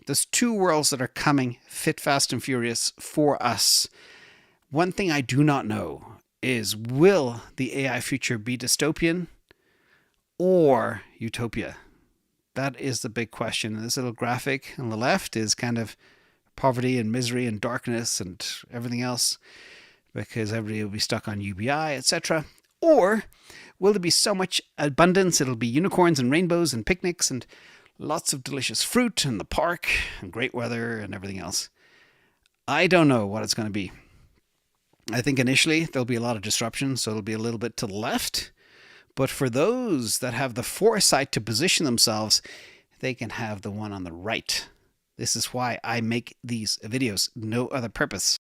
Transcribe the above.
There's two worlds that are coming fit, fast, and furious for us. One thing I do not know is, will the AI future be dystopian or utopia? That is the big question. This little graphic on the left is kind of poverty and misery and darkness and everything else, because everybody will be stuck on UBI, etc. Or will there be so much abundance, it'll be unicorns and rainbows and picnics and lots of delicious fruit in the park and great weather and everything else? I don't know what it's going to be. I think initially there'll be a lot of disruption, so it'll be a little bit to the left. But for those that have the foresight to position themselves, they can have the one on the right. This is why I make these videos. No other purpose.